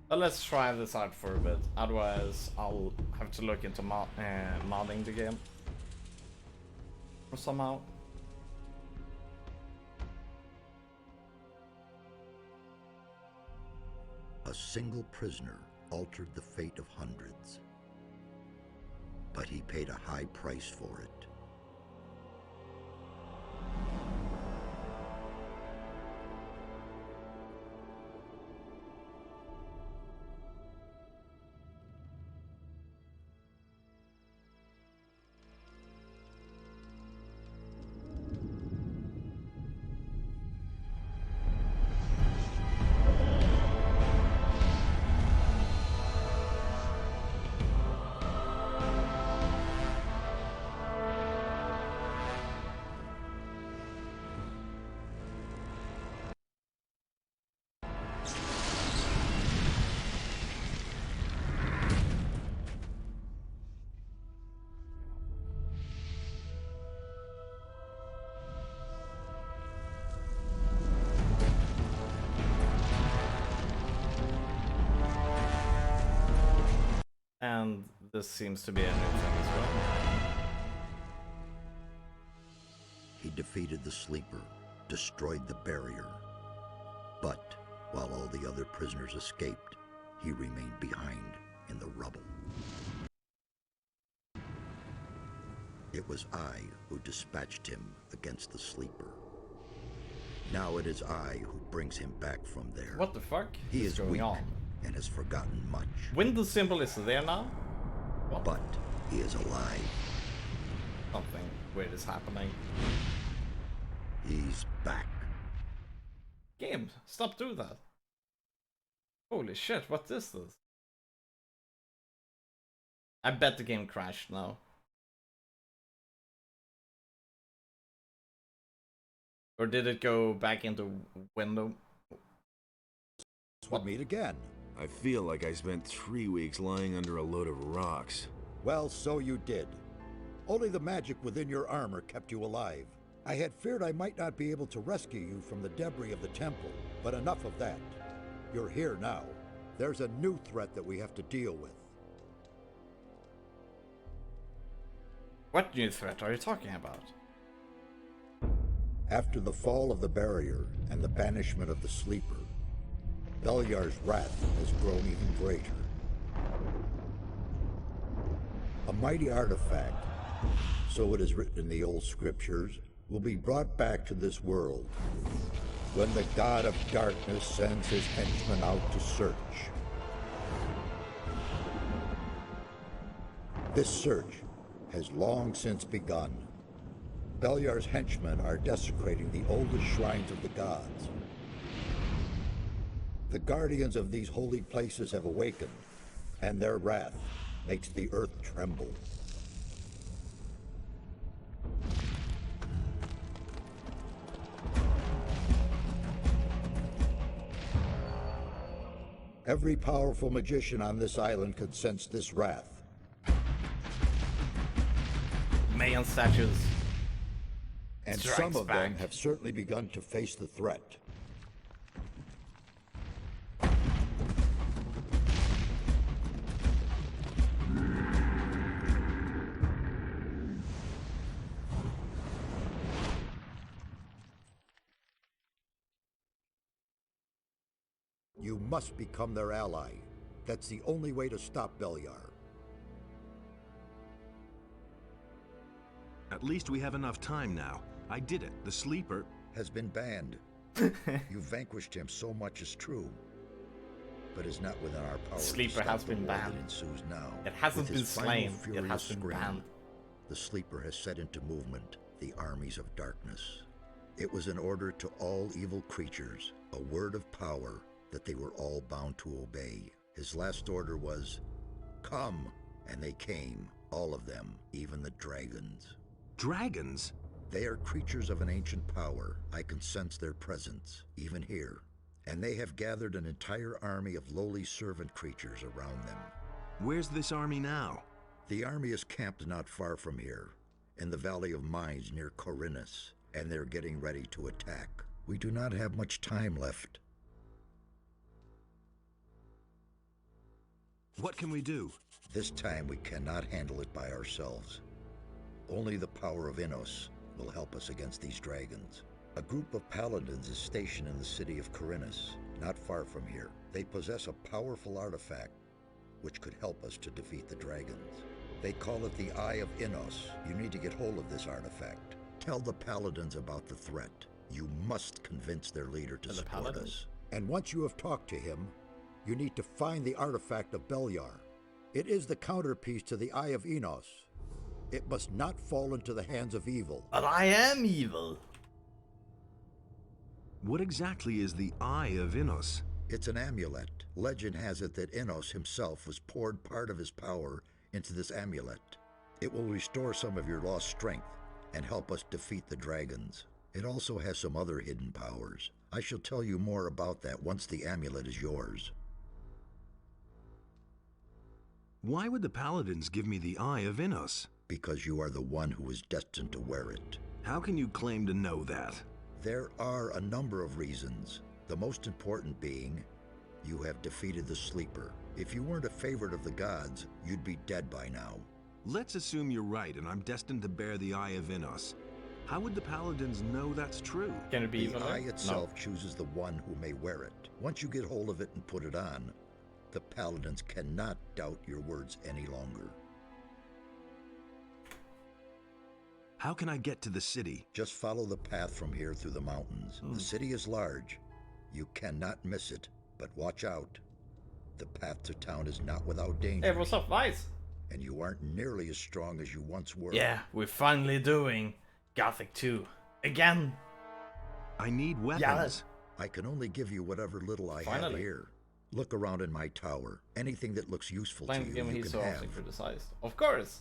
But let's try this out for a bit. Otherwise, I'll have to look into modding the game. Or somehow. A single prisoner altered the fate of hundreds. But he paid a high price for it. And this seems to be a new thing as well. He defeated the Sleeper, destroyed the barrier. But while all the other prisoners escaped, he remained behind in the rubble. It was I who dispatched him against the Sleeper. Now it is I who brings him back from there. What the fuck He is going weak on? and has forgotten much. Windows symbol is there now? What? But he is alive. Something weird is happening. He's back. Game, stop doing that. Holy shit, what is this? I bet the game crashed now. Or did it go back into window? We'll meet again. I feel like I spent 3 weeks lying under a load of rocks. Well, so you did. Only the magic within your armor kept you alive. I had feared I might not be able to rescue you from the debris of the temple, but enough of that. You're here now. There's a new threat that we have to deal with. What new threat are you talking about? After the fall of the barrier and the banishment of the Sleeper, Beliar's wrath has grown even greater. A mighty artifact, so it is written in the old scriptures, will be brought back to this world when the God of Darkness sends his henchmen out to search. This search has long since begun. Beliar's henchmen are desecrating the oldest shrines of the gods. The guardians of these holy places have awakened, and their wrath makes the earth tremble. Every powerful magician on this island could sense this wrath. Mayan statues. And Strikes some of them back. have certainly begun to face the threat. You must become their ally. That's the only way to stop Beliar. At least we have enough time now. I did it. The Sleeper Has been banned. You vanquished him, so much is true. But is not within our power. Sleeper to stop has been the war banned. that ensues now. It hasn't With his been slain, final it furious has been scream, banned. The Sleeper has set into movement the armies of darkness. It was an order to all evil creatures, a word of power that they were all bound to obey. His last order was, "Come," and they came, all of them, even the dragons. dragons? They are creatures of an ancient power. I can sense their presence, even here. And they have gathered an entire army of lowly servant creatures around them. Where's this army now? The army is camped not far from here, in the Valley of Mines near Corinus, and they're getting ready to attack. We do not have much time left. What can we do? This time we cannot handle it by ourselves. Only the power of Innos will help us against these dragons. A group of paladins is stationed in the city of Corinus, not far from here. They possess a powerful artifact which could help us to defeat the dragons. They call it the Eye of Innos. You need to get hold of this artifact. Tell the paladins about the threat. You must convince their leader to support us. And once you have talked to him, you need to find the artifact of Beliar. It is the counterpiece to the Eye of Innos. It must not fall into the hands of evil. But I am evil. What exactly is the Eye of Innos? It's an amulet. Legend has it that Innos himself was poured part of his power into this amulet. It will restore some of your lost strength and help us defeat the dragons. It also has some other hidden powers. I shall tell you more about that once the amulet is yours. Why would the paladins give me the Eye of Innos? Because you are the one who is destined to wear it. How can you claim to know that? There are a number of reasons. The most important being, you have defeated the Sleeper. If you weren't a favorite of the gods, you'd be dead by now. Let's assume you're right and I'm destined to bear the Eye of Innos. How would the paladins know that's true? Can it be The evil? eye itself No. chooses the one who may wear it. Once you get hold of it and put it on, the paladins cannot doubt your words any longer. How can I get to the city? Just follow the path from here through the mountains. The city is large. You cannot miss it, but watch out. The path to town is not without danger. Hey, what's up, Vice? And you aren't nearly as strong as you once were. Yeah, we're finally doing Gothic 2. Again. I need weapons. Yeah. I can only give you whatever little I have Finally. here. Look around in my tower. Anything that looks useful to Playing the you, game you he's can so have. often criticized. Of course.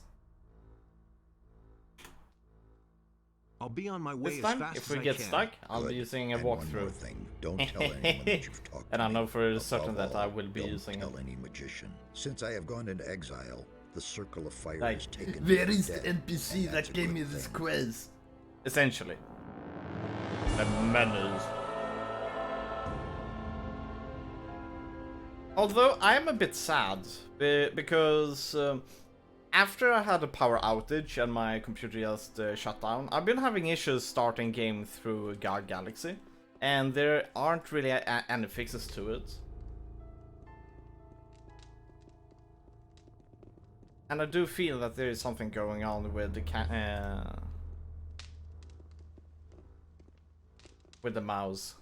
I'll be on my way This as time, fast if as we I get can. stuck, I'll Good. be using a And one more walkthrough. thing. Don't tell anyone that you've talked And to I me. know for Above certain that I all, will be don't using tell it. any magician. Since I have gone into exile, the Circle of Fire Like, has taken where me is the dead, NPC and that's that a gave good me this thing. quiz? Essentially. The manners. Although I am a bit sad because after I had a power outage and my computer just shut down, I've been having issues starting game through GOG Galaxy, and there aren't really any fixes to it. And I do feel that there is something going on with the mouse.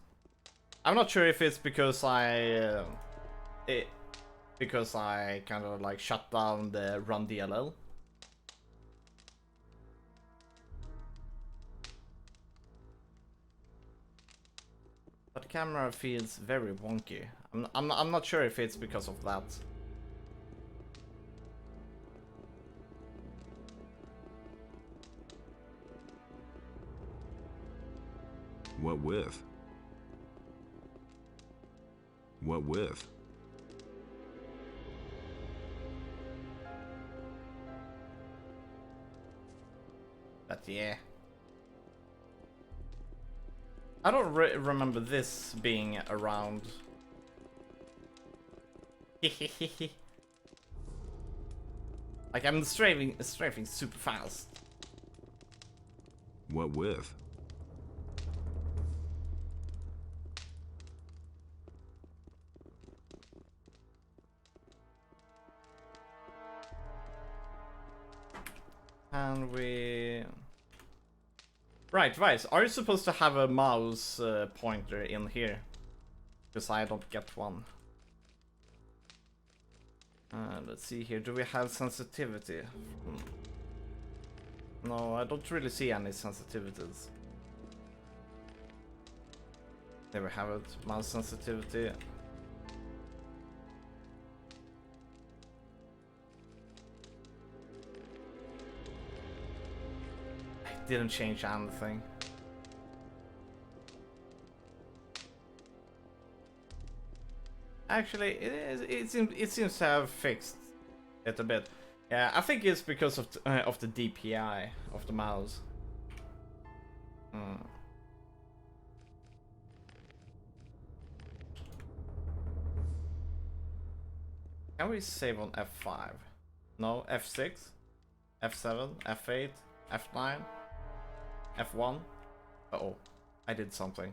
I'm not sure if it's because I kind of like shut down the run DLL. But the camera feels very wonky. I'm not sure if it's because of that. What with? What with? But yeah. I don't remember this being around. Like I'm strafing super fast. What with? And we... Right, Vice, are you supposed to have a mouse pointer in here? Because I don't get one. Let's see here, do we have sensitivity? No, I don't really see any sensitivities. There we have it, mouse sensitivity. Didn't change anything. Actually, it seems to have fixed it a bit. Yeah, I think it's because of the DPI of the mouse. Can we save on F5? No, F6, F7, F8, F9, F1. Uh-oh, I did something.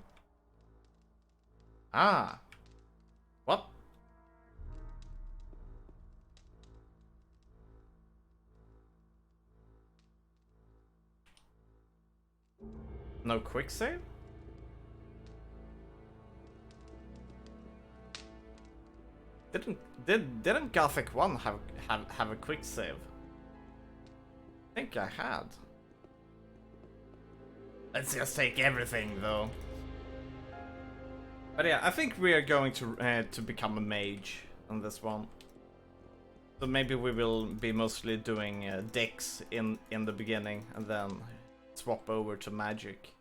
Ah! What? No quick save? Didn't Gothic 1 have a quick save? I think I had. Let's just take everything though. But yeah, I think we are going to become a mage on this one. So maybe we will be mostly doing decks in the beginning and then swap over to magic.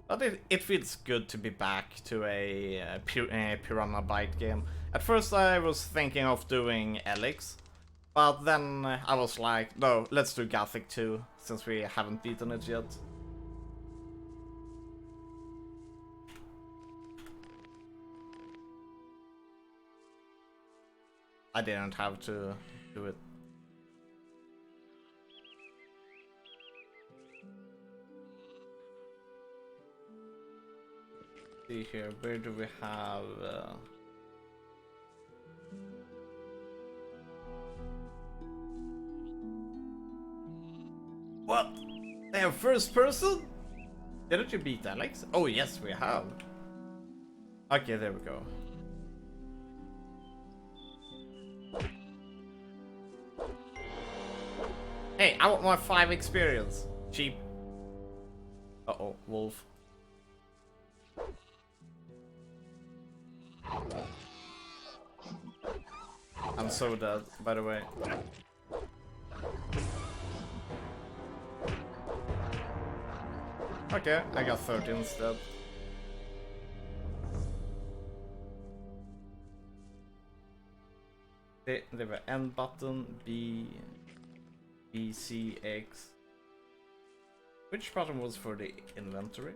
But it feels good to be back to a Piranha Byte game. At first I was thinking of doing Elix, but then I was like, no, let's do Gothic 2, since we haven't beaten it yet. I didn't have to do it. See here, where do we have... What? They have first person? Didn't you beat Alex? Oh yes, we have. Okay, there we go. Hey, I want my 5 experience. Cheap. Uh-oh, wolf. I'm so dead, by the way. Okay, I got 13 instead. They were N button, B, C, X. Which button was for the inventory?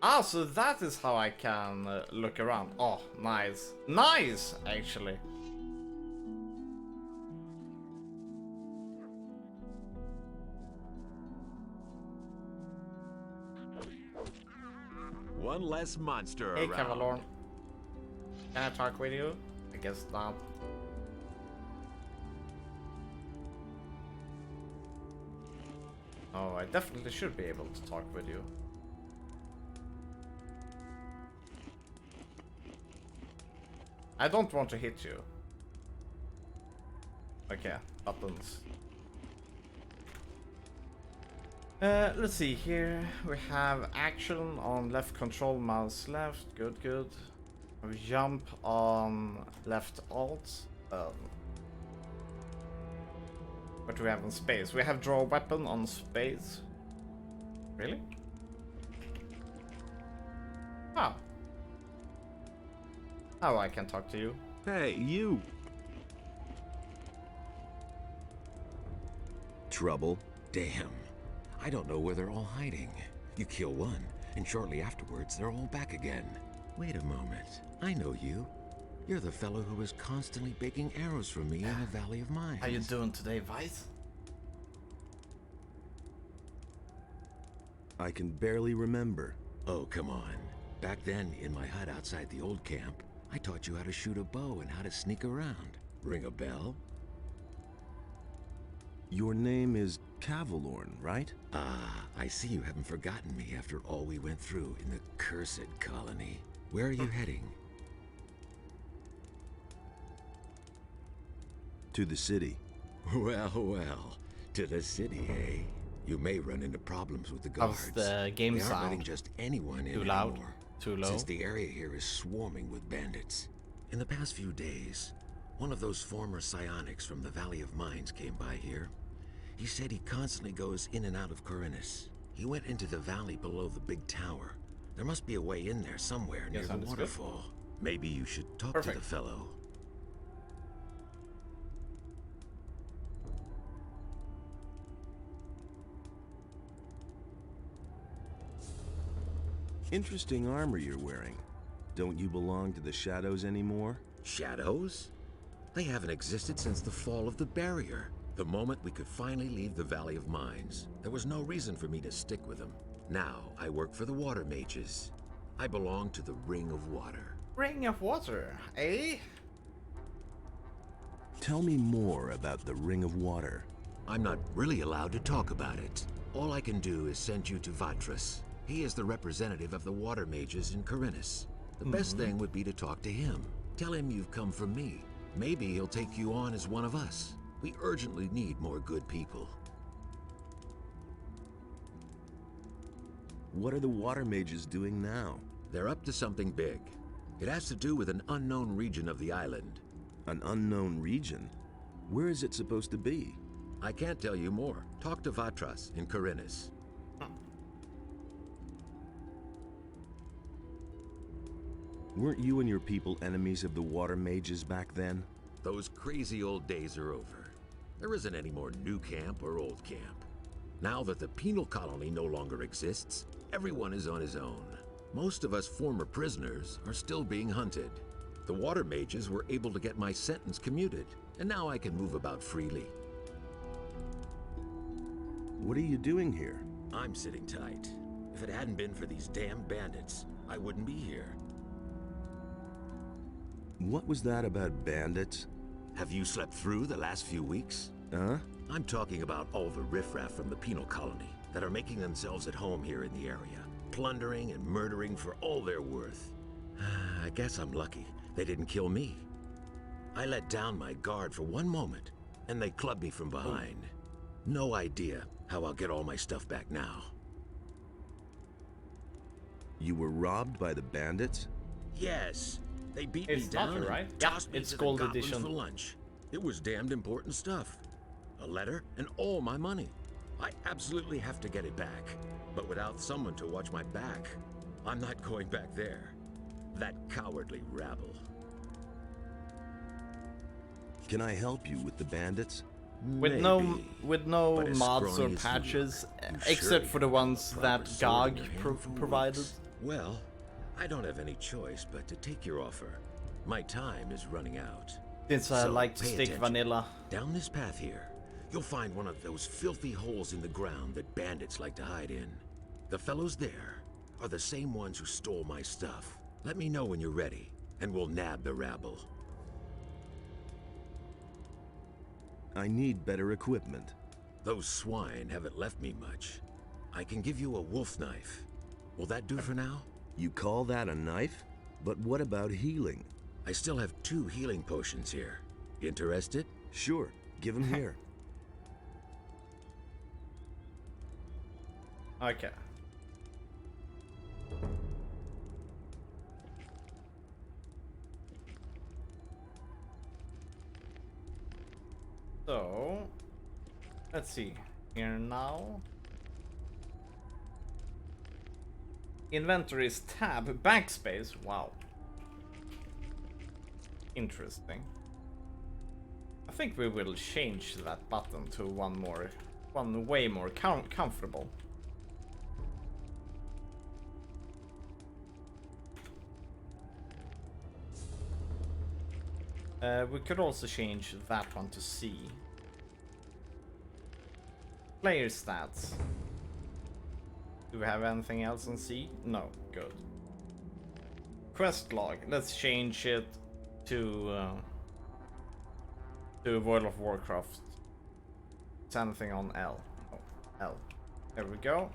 Ah, so that is how I can look around. Oh, nice. Nice, actually. One less monster Hey, around. Cavalorn. Can I talk with you? I guess not. Oh, I definitely should be able to talk with you. I don't want to hit you. Okay, buttons. Let's see here. We have action on left control, mouse left. Good, good. We jump on left alt. What do we have on space? We have draw weapon on space. Really? Oh. Oh, I can talk to you. Hey, you! Trouble? Damn. I don't know where they're all hiding. You kill one, and shortly afterwards they're all back again. Wait a moment. I know you. You're the fellow who was constantly baking arrows for me in the Valley of Mines. How you doing today, Vice? I can barely remember. Oh, come on. Back then, in my hut outside the old camp, I taught you how to shoot a bow and how to sneak around. Ring a bell? Your name is Cavalorn, right? Ah, I see you haven't forgotten me after all we went through in the cursed colony. Where are you heading? To the city. Well, well. To the city, eh? You may run into problems with the guards. How's the game They aren't letting sound? just anyone in Too loud? anymore, Too low? since the area here is swarming with bandits. In the past few days, one of those former psionics from the Valley of Mines came by here. He said he constantly goes in and out of Corinus. He went into the valley below the big tower. There must be a way in there somewhere near Yes, the understood. waterfall. Maybe you should talk Perfect. to the fellow. Interesting armor you're wearing. Don't you belong to the Shadows anymore? Shadows? They haven't existed since the fall of the barrier. The moment we could finally leave the Valley of Mines, there was no reason for me to stick with them. Now I work for the Water Mages. I belong to the Ring of Water. Ring of Water, eh? Tell me more about the Ring of Water. I'm not really allowed to talk about it. All I can do is send you to Vatras. He is the representative of the Water Mages in Corinus. The best thing would be to talk to him. Tell him you've come from me. Maybe he'll take you on as one of us. We urgently need more good people. What are the Water Mages doing now? They're up to something big. It has to do with an unknown region of the island. An unknown region? Where is it supposed to be? I can't tell you more. Talk to Vatras in Corinus. Weren't you and your people enemies of the Water Mages back then? Those crazy old days are over. There isn't any more new camp or old camp. Now that the penal colony no longer exists, everyone is on his own. Most of us former prisoners are still being hunted. The Water Mages were able to get my sentence commuted, and now I can move about freely. What are you doing here? I'm sitting tight. If it hadn't been for these damn bandits, I wouldn't be here. What was that about bandits? Have you slept through the last few weeks? Huh? I'm talking about all the riffraff from the penal colony that are making themselves at home here in the area, plundering and murdering for all they're worth. I guess I'm lucky they didn't kill me. I let down my guard for one moment, and they clubbed me from behind. No idea how I'll get all my stuff back now. You were robbed by the bandits? Yes, they beat It's me down Gothic, and right? Yeah, tossed me it's to Gold the goblins Edition. for lunch. It was damned important stuff. A letter and all my money. I absolutely have to get it back. But without someone to watch my back, I'm not going back there. That cowardly rabble. Can I help you with the bandits? With Maybe, no but as mods or scrawny as you patches, look, you except sure for the you ones have a that proper sword in GOG your hand for provided. weeks. Well, I don't have any choice but to take your offer. My time is running out. Since I So, like to pay stick attention. vanilla. Down this path here, you'll find one of those filthy holes in the ground that bandits like to hide in. The fellows there are the same ones who stole my stuff. Let me know when you're ready, and we'll nab the rabble. I need better equipment. Those swine haven't left me much. I can give you a wolf knife. Will that do for now? You call that a knife? But what about healing? I still have 2 healing potions here. Interested? Sure, give them here. Okay. So, let's see. Here now. Inventory's tab, backspace. Wow. Interesting. I think we will change that button to one way more comfortable. We could also change that one to C. Player stats. Do we have anything else on C? No, good. Quest log. Let's change it to World of Warcraft. It's anything on L. Oh, L. There we go.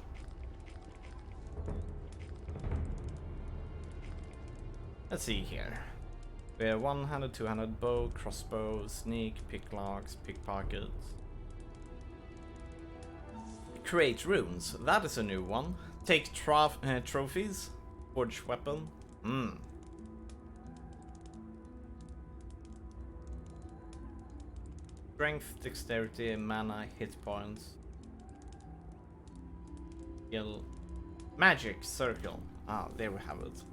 Let's see here. We have 100, 200 bow, crossbow, sneak, picklocks, pickpockets. Create runes. That is a new one. Take trophies. Forge weapon. Strength, dexterity, mana, hit points. Skill. Magic circle. Ah, there we have it.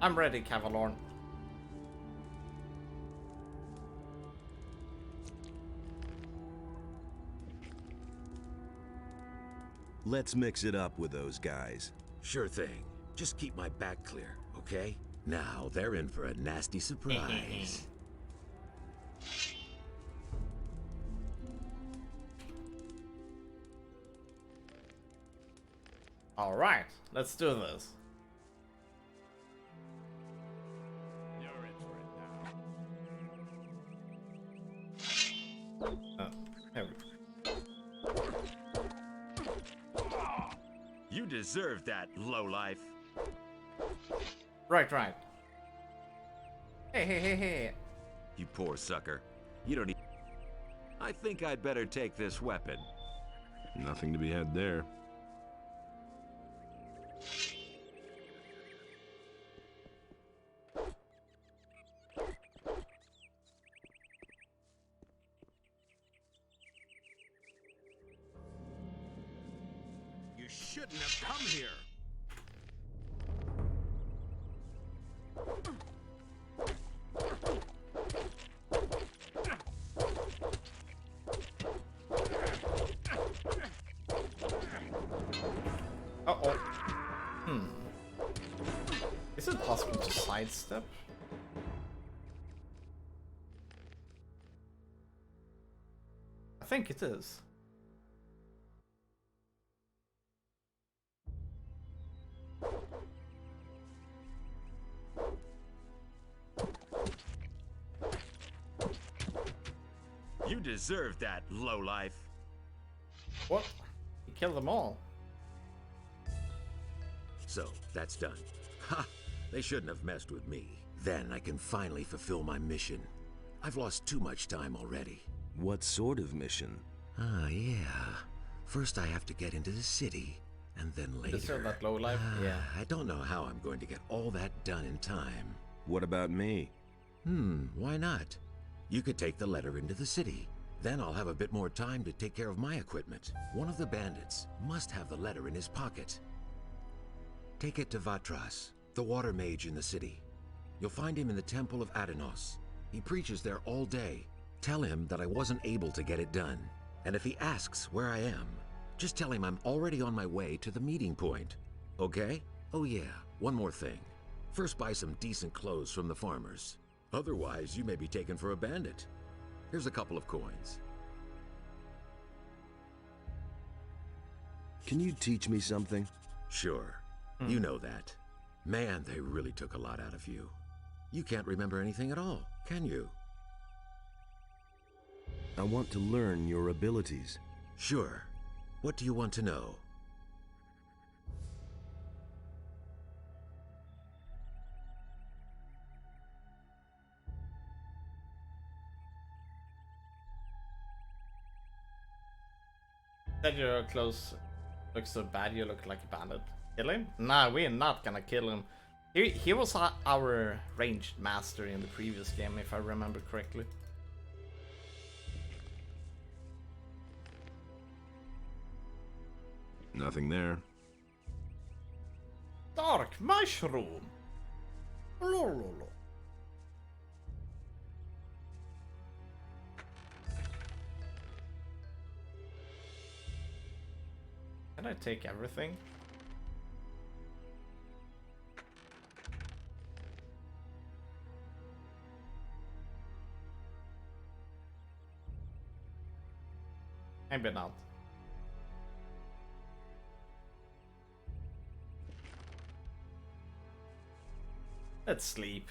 I'm ready, Cavalorn. Let's mix it up with those guys. Sure thing. Just keep my back clear, okay? Now, they're in for a nasty surprise. Alright, let's do this. Here we go. You deserve that, lowlife. Right. Hey. You poor sucker. You don't need... I think I'd better take this weapon. Nothing to be had there. You shouldn't have come here. Uh-oh. Is it possible to sidestep? I think it is. You deserve that, lowlife. What? He killed them all. So, that's done. Ha! They shouldn't have messed with me. Then I can finally fulfill my mission. I've lost too much time already. What sort of mission? Yeah. First I have to get into the city, and then later... Deserve that lowlife? Yeah. I don't know how I'm going to get all that done in time. What about me? Why not? You could take the letter into the city. Then I'll have a bit more time to take care of my equipment. One of the bandits must have the letter in his pocket. Take it to Vatras, the water mage in the city. You'll find him in the Temple of Adenos. He preaches there all day. Tell him that I wasn't able to get it done. And if he asks where I am, just tell him I'm already on my way to the meeting point. Okay? Oh yeah, one more thing. First buy some decent clothes from the farmers. Otherwise, you may be taken for a bandit. Here's a couple of coins. Can you teach me something? Sure. You know that. Man, they really took a lot out of you. You can't remember anything at all, can you? I want to learn your abilities. Sure. What do you want to know? That your clothes look so bad you look like a bandit. Kill him? Nah, we're not gonna kill him. He was our ranged master in the previous game, if I remember correctly. Nothing there. Dark mushroom! Lololo. Can I take everything? Maybe not. Let's sleep.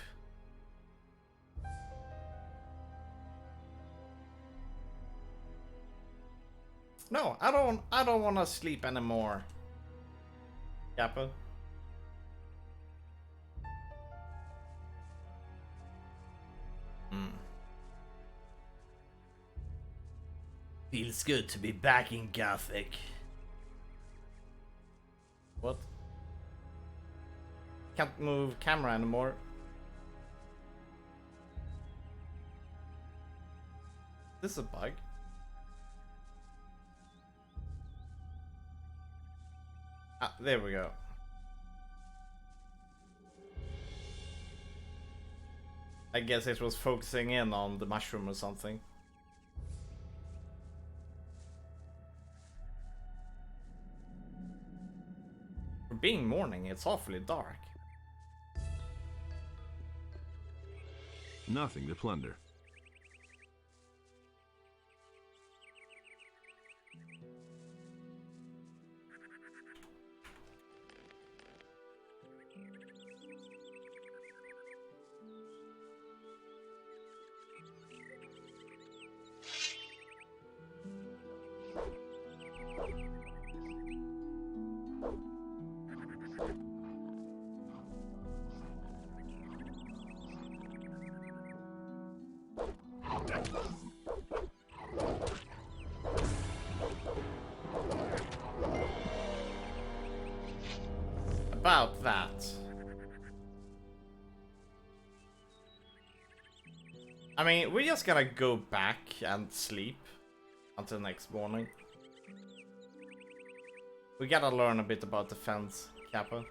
No, I don't want to sleep anymore. Kappa. Feels good to be back in Gothic. What? Can't move camera anymore. This is a bug. Ah, there we go. I guess it was focusing in on the mushroom or something. For being morning, it's awfully dark. Nothing to plunder. About that. I mean, we just gotta go back and sleep until next morning. We gotta learn a bit about defense, Kappa.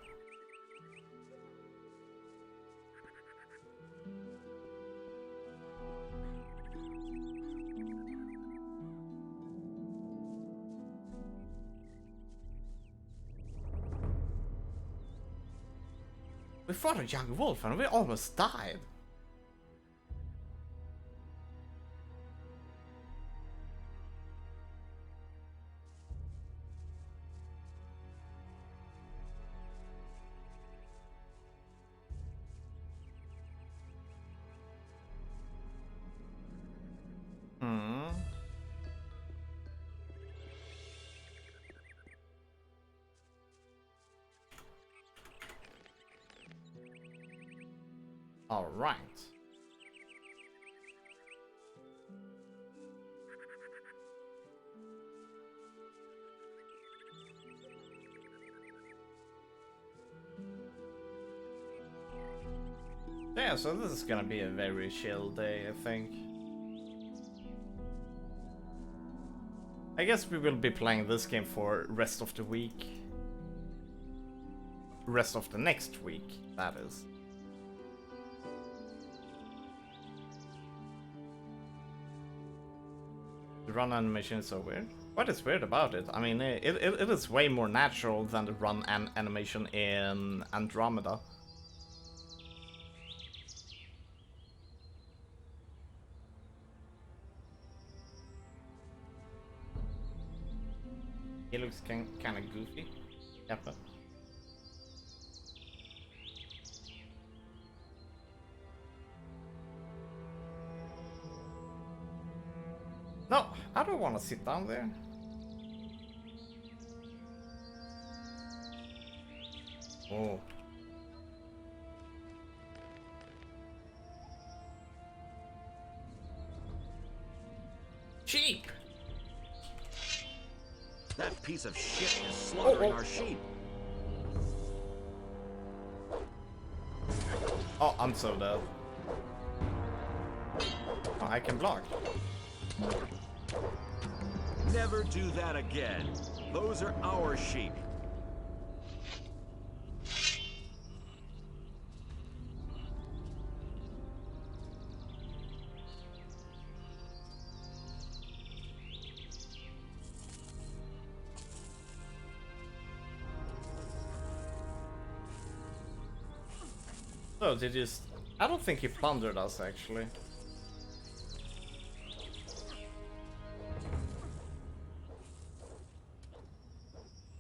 We fought a young wolf and we almost died. All right. Yeah, so this is gonna be a very chill day, I think. I guess we will be playing this game for rest of the week. Rest of the next week, that is. The run animation is so weird. What is weird about it? I mean, it is way more natural than the run animation in Andromeda. He looks kind of goofy. Yep. No, I don't want to sit down there. Oh. Sheep! That piece of shit is slaughtering our sheep. Oh, I'm so dead. Oh, I can block. Never do that again. Those are our sheep. Oh, did you... I don't think he plundered us, actually.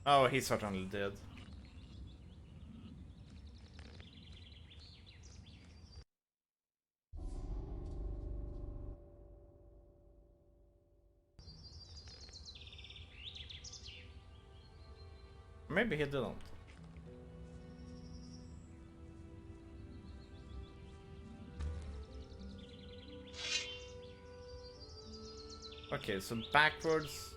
Oh, he certainly did. Maybe he didn't. Okay, so backwards.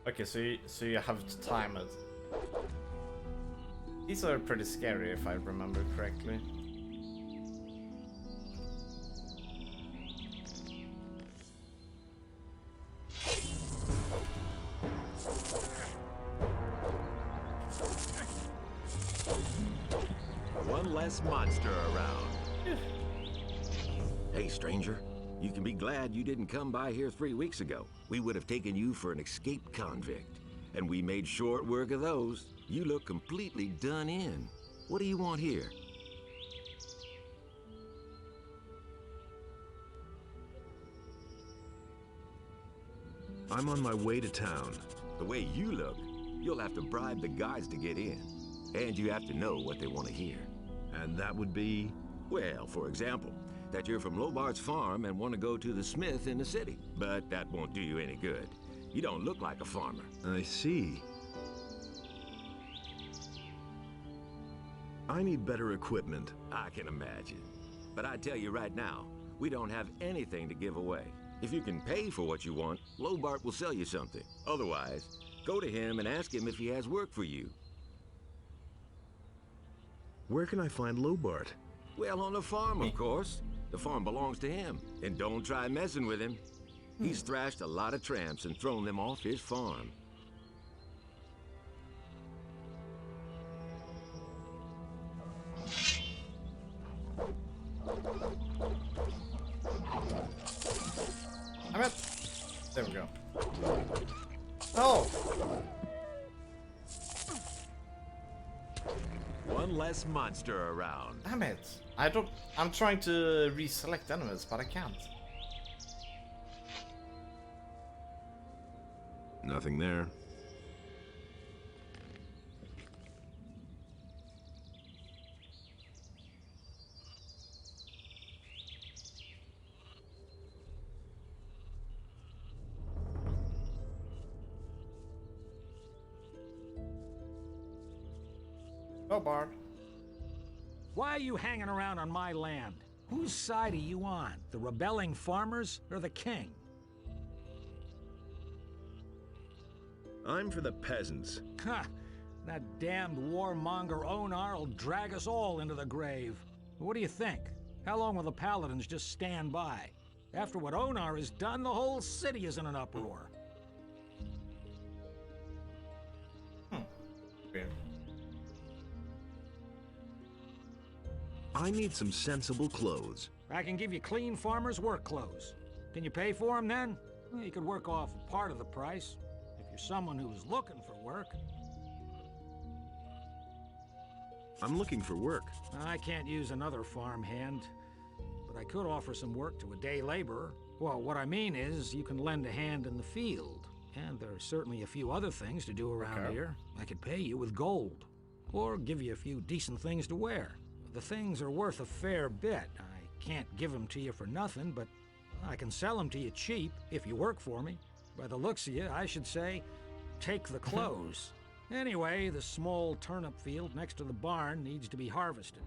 Okay, so you have to time it. These are pretty scary if I remember correctly. One less monster around. Hey, stranger. You can be glad you didn't come by here 3 weeks ago. We would have taken you for an escaped convict. And we made short work of those. You look completely done in. What do you want here? I'm on my way to town. The way you look, you'll have to bribe the guards to get in. And you have to know what they want to hear. And that would be... Well, for example, that you're from Lobart's farm and want to go to the smith in the city. But that won't do you any good. You don't look like a farmer. I see. I need better equipment. I can imagine. But I tell you right now, we don't have anything to give away. If you can pay for what you want, Lobart will sell you something. Otherwise, go to him and ask him if he has work for you. Where can I find Lobart? Well, on the farm, of course. The farm belongs to him. And don't try messing with him. He's thrashed a lot of tramps and thrown them off his farm. Damn it. There we go. Oh! One less monster around. Damn it. I'm trying to reselect enemies, but I can't. Nothing there. Oh, Bard. Why are you hanging around on my land? Whose side are you on? The rebelling farmers or the king? I'm for the peasants. Ha! That damned warmonger Onar will drag us all into the grave. What do you think? How long will the paladins just stand by? After what Onar has done, the whole city is in an uproar. Weird. I need some sensible clothes. I can give you clean farmers' work clothes. Can you pay for them then? Well, you could work off part of the price. If you're someone who's looking for work. I'm looking for work. I can't use another farm hand, but I could offer some work to a day laborer. Well, what I mean is, you can lend a hand in the field. And there are certainly a few other things to do around here. I could pay you with gold, or give you a few decent things to wear. The things are worth a fair bit. I can't give them to you for nothing, but I can sell them to you cheap if you work for me. By the looks of you, I should say, take the clothes. Anyway, the small turnip field next to the barn needs to be harvested.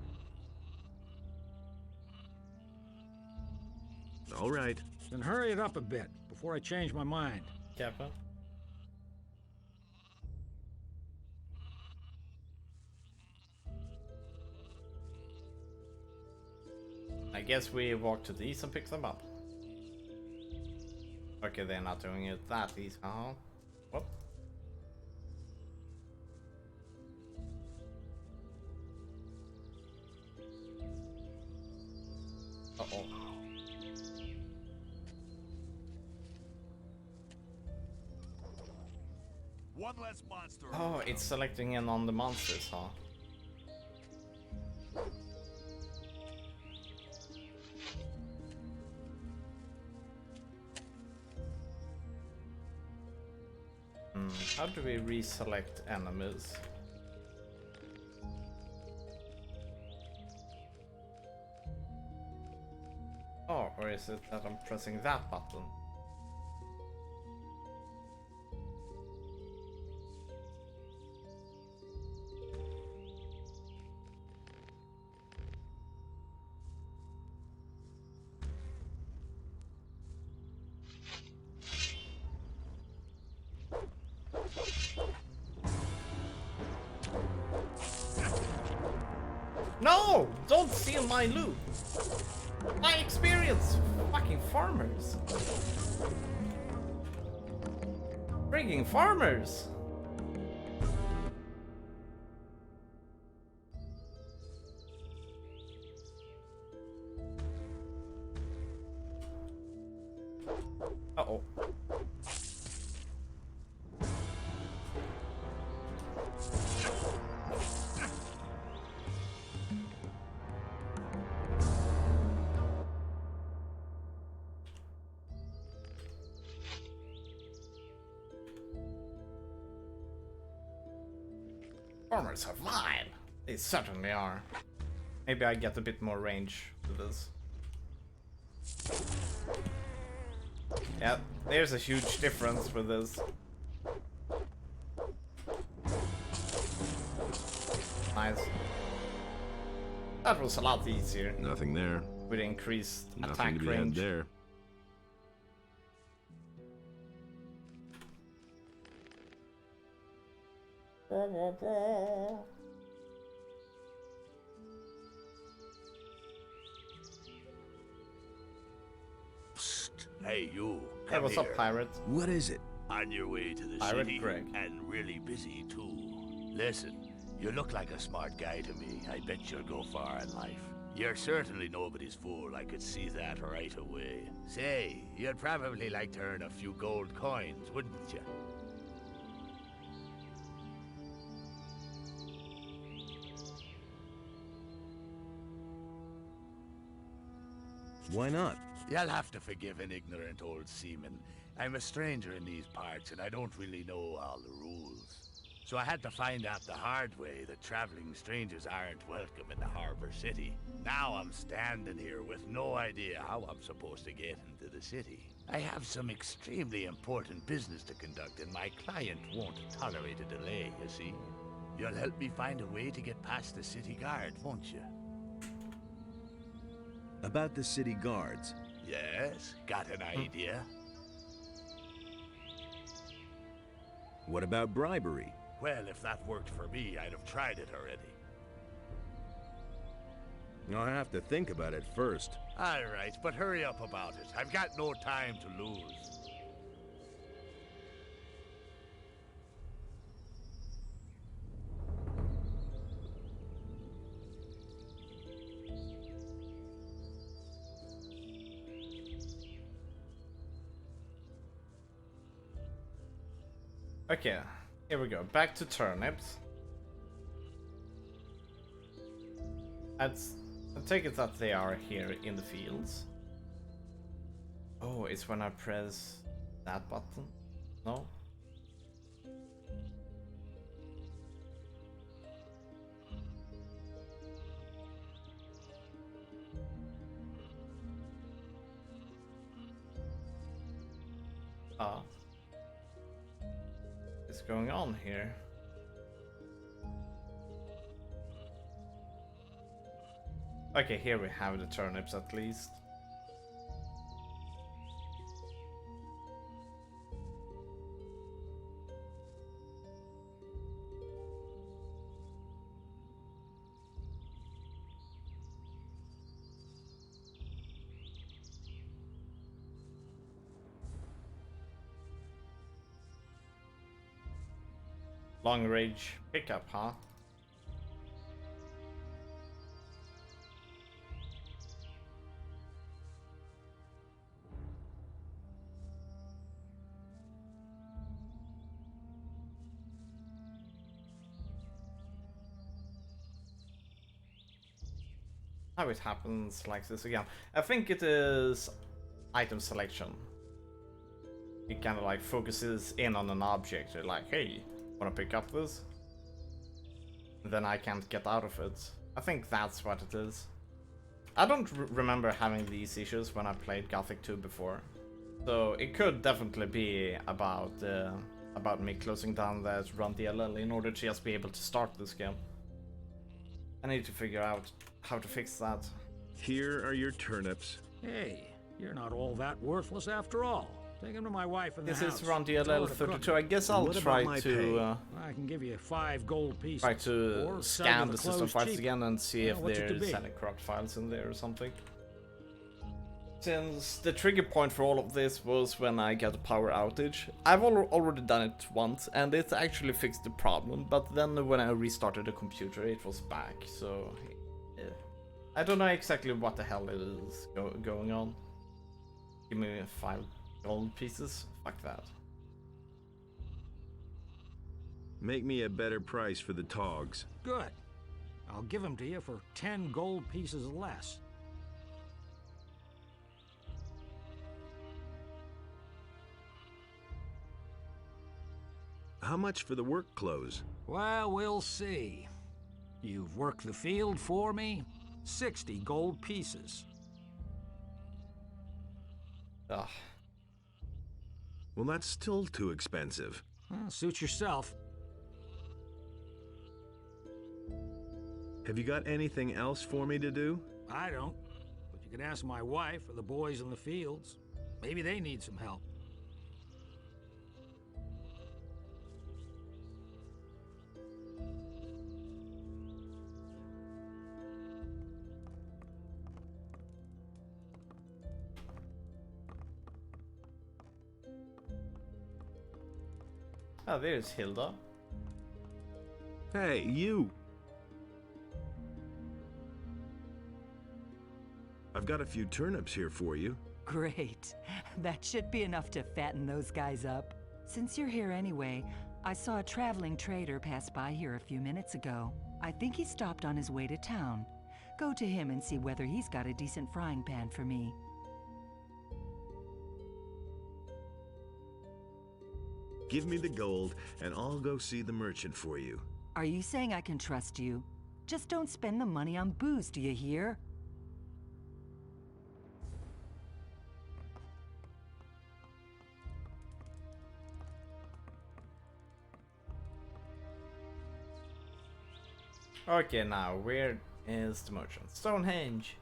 All right. Then hurry it up a bit before I change my mind. Careful. I guess we walk to these and pick them up. Okay, they're not doing it that easy. Whoop. Uh-oh. One less monster. Oh, it's selecting in on the monsters, huh? How do we reselect enemies? Oh, or is it that I'm pressing that button? No! Don't steal my loot! My experience! Fucking farmers! Frigging farmers! Farmers are vile. They certainly are. Maybe I get a bit more range with this. Yeah, there's a huge difference with this. Nice. That was a lot easier. Nothing there. With increased Nothing attack to be had range. there. Psst. Hey, you. Hey, Come what's here. up, pirate? What is it? On your way to the Pirate city, Greg. and really busy too. Listen, you look like a smart guy to me. I bet you'll go far in life. You're certainly nobody's fool. I could see that right away. Say, you'd probably like to earn a few gold coins, wouldn't you? Why not? You'll have to forgive an ignorant old seaman. I'm a stranger in these parts, and I don't really know all the rules. So I had to find out the hard way that traveling strangers aren't welcome in the harbor city. Now I'm standing here with no idea how I'm supposed to get into the city. I have some extremely important business to conduct, and my client won't tolerate a delay, you see. You'll help me find a way to get past the city guard, won't you? About the city guards. Yes, got an idea? What about bribery? Well, if that worked for me, I'd have tried it already. I'll have to think about it first. All right, but hurry up about it. I've got no time to lose. Okay, here we go. Back to turnips. I take it that they are here in the fields. Oh, it's when I press that button? No? Ah. What's going on here? Okay, here we have the turnips at least. Long range pickup, huh? How it happens like this again. I think it is item selection. It kind of like focuses in on an object. You're like, hey, wanna pick up this? And then I can't get out of it. I think that's what it is. I don't remember having these issues when I played Gothic 2 before. So it could definitely be about me closing down that run DLL in order to just be able to start this game. I need to figure out how to fix that. Here are your turnips. Hey, you're not all that worthless after all. Take him to my wife in the This house. is run Tell her DLL to cook 32. I guess I'll What about try my to I can give you 5 gold pieces. try to or sell scan you the system clothes files cheap. again and see Yeah, if what's it to there's be? any corrupt files in there or something. Since the trigger point for all of this was when I got a power outage, I've already done it once and it actually fixed the problem, but then when I restarted the computer it was back, so I don't know exactly what the hell is going on. Give me 5 gold pieces? Fuck that. Make me a better price for the togs. Good. I'll give them to you for 10 gold pieces less. How much for the work clothes? Well, we'll see. You've worked the field for me. 60 gold pieces. Ugh. Well, that's still too expensive. Suit yourself. Have you got anything else for me to do? I don't. But you can ask my wife or the boys in the fields. Maybe they need some help. Oh, there's Hilda. Hey, you! I've got a few turnips here for you. Great. That should be enough to fatten those guys up. Since you're here anyway, I saw a traveling trader pass by here a few minutes ago. I think he stopped on his way to town. Go to him and see whether he's got a decent frying pan for me. Give me the gold, and I'll go see the merchant for you. Are you saying I can trust you? Just don't spend the money on booze, do you hear? Okay, now where is the merchant? Stonehenge.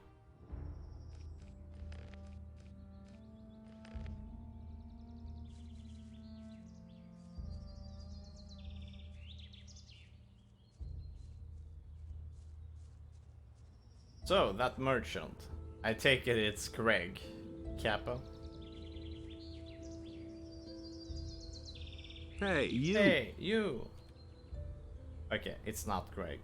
So, that merchant. I take it it's Greg. Kappa. Hey, you! Hey, you! Okay, it's not Greg.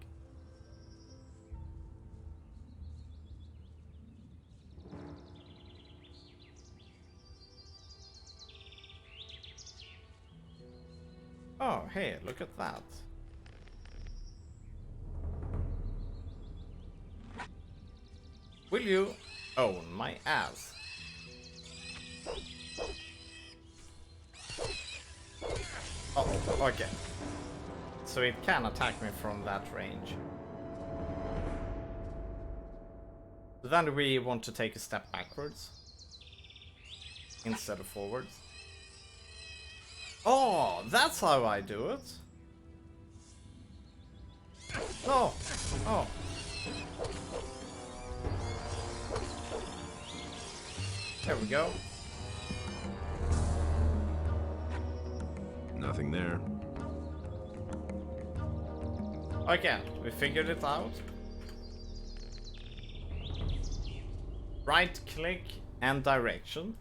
Oh, hey, look at that. Will you own my ass? Uh-oh, okay. So it can attack me from that range. But then we want to take a step backwards instead of forwards. Oh, that's how I do it. Oh, oh. There we go. Nothing there. Okay, we figured it out. Right click and direction.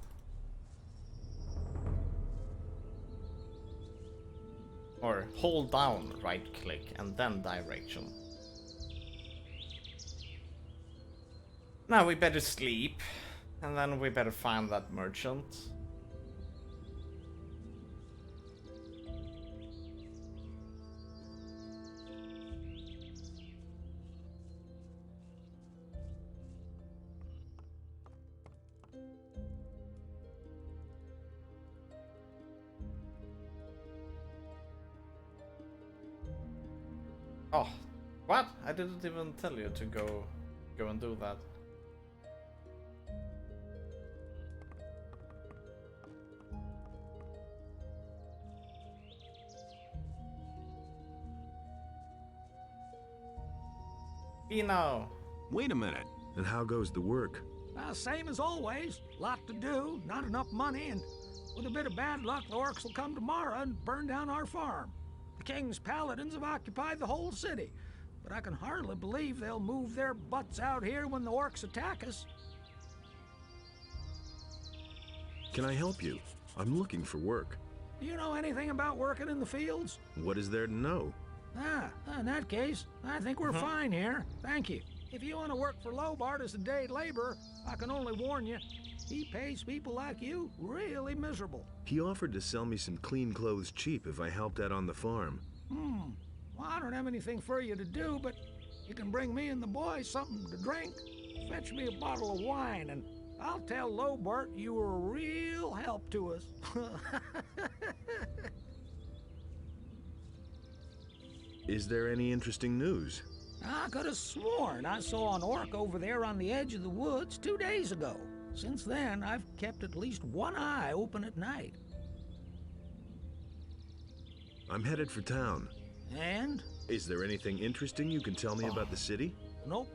Or hold down right click and then direction. Now we better sleep. And then we better find that merchant. Oh, what? I didn't even tell you to go and do that. Now. Wait a minute. And how goes the work? Same as always. Lot to do, not enough money, and with a bit of bad luck, the orcs will come tomorrow and burn down our farm. The king's paladins have occupied the whole city, but I can hardly believe they'll move their butts out here when the orcs attack us. Can I help you? I'm looking for work. Do you know anything about working in the fields? What is there to know? In that case, I think we're fine here. Thank you. If you want to work for Lobart as a day laborer, I can only warn you, he pays people like you really miserable. He offered to sell me some clean clothes cheap if I helped out on the farm. Well, I don't have anything for you to do, but you can bring me and the boys something to drink. Fetch me a bottle of wine, and I'll tell Lobart you were a real help to us. Is there any interesting news? I could have sworn I saw an orc over there on the edge of the woods 2 days ago. Since then, I've kept at least one eye open at night. I'm headed for town. And? Is there anything interesting you can tell me about the city? Nope.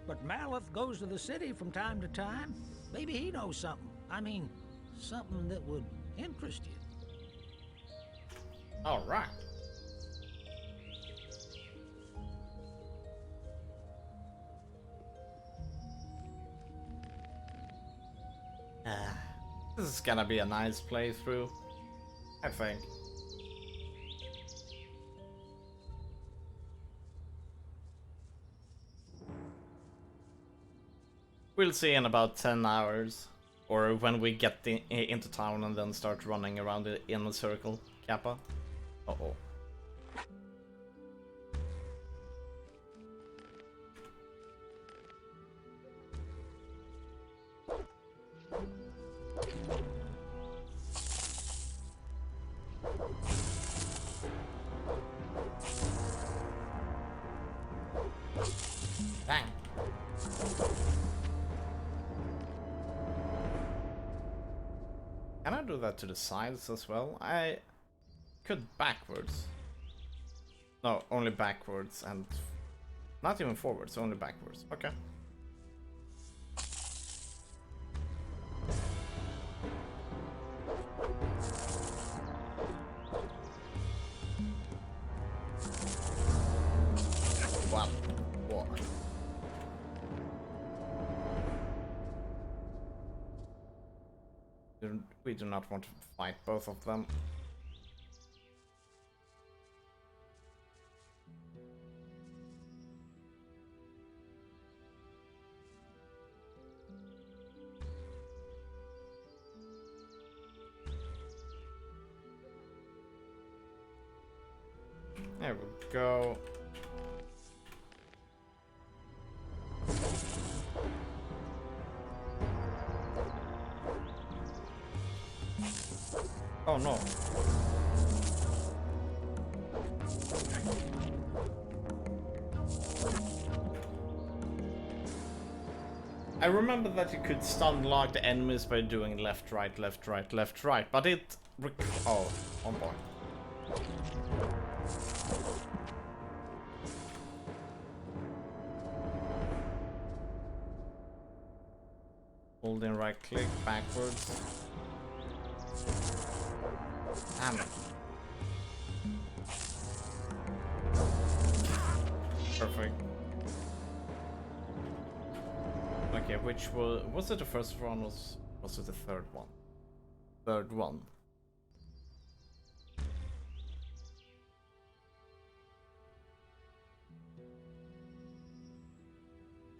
But Maleth goes to the city from time to time. Maybe he knows something. I mean, something that would interest you. All right. This is gonna be a nice playthrough, I think. We'll see in about 10 hours, or when we get into town and then start running around in a circle. Kappa. Uh-oh. Bang. Can I do that to the sides as well? I could backwards. No, only backwards and not even forwards, only backwards. Okay. Wow. Whoa. We do not want to fight both of them. There we go. Oh no. I remember that you could stun lock the enemies by doing left, right, left, right, left, right, but it... Oh boy. Holding right click backwards. Damn it. Perfect. Okay, which was it the first one? Was it the third one? Third one.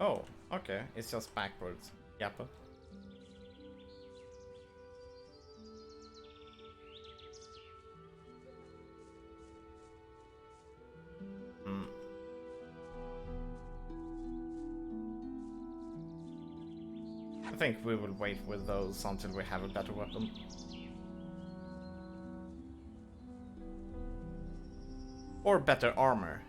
Oh, okay. It's just backwards. Yappa. I think we will wait with those until we have a better weapon. Or better armor.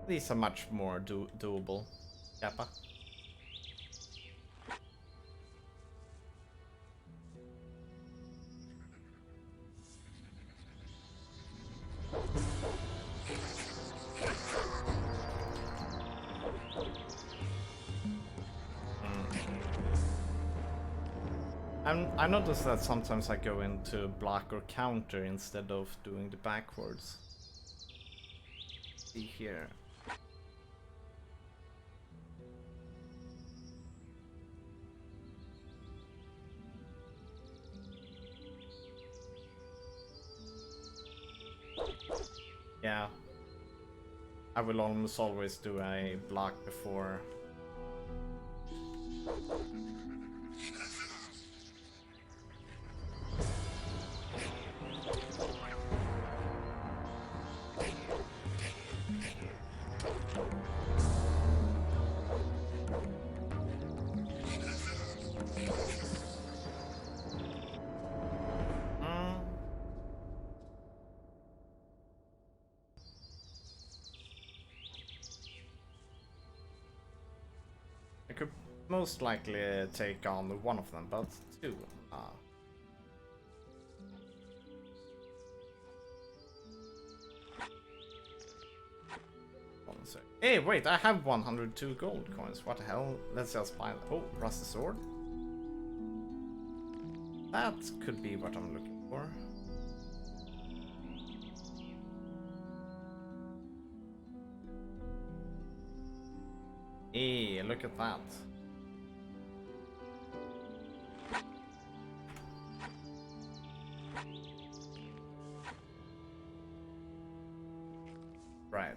These are much more doable. Kappa. I noticed that sometimes I go into block or counter instead of doing the backwards. See here. Yeah. I will almost always do a block before I could most likely take on one of them, but two. One sec. Hey, wait, I have 102 gold coins. What the hell? Let's just find. Oh, rusty sword. That could be what I'm looking for. Hey, look at that. Right.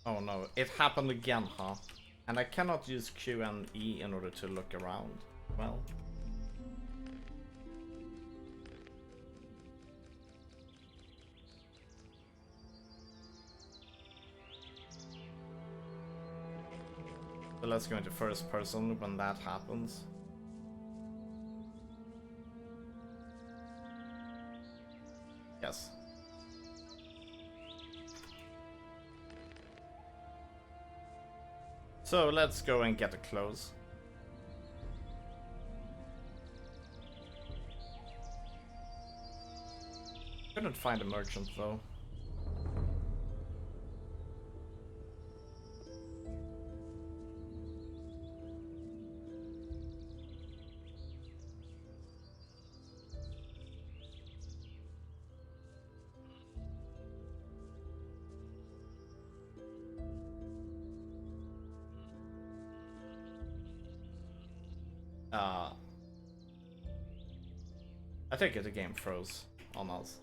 Oh no, it happened again, huh? And I cannot use Q and E in order to look around. Well. So let's go into first person when that happens. Yes. So let's go and get a close. Couldn't find a merchant though. I think the game froze on us.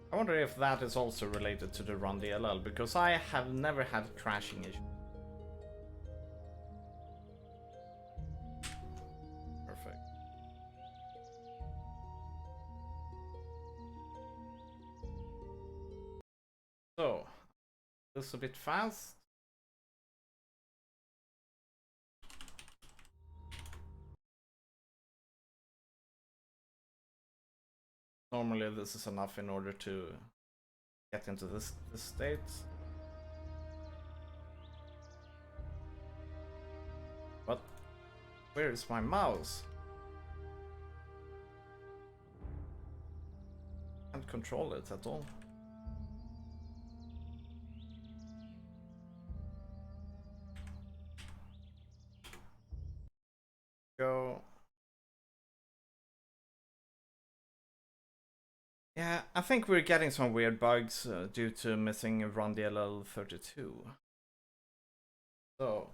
I wonder if that is also related to the Run DLL, because I have never had crashing issues. Perfect. So, this is a bit fast. Normally this is enough in order to get into this state. But where is my mouse? Can't control it at all. Go. Yeah, I think we're getting some weird bugs due to missing Run DLL 32. So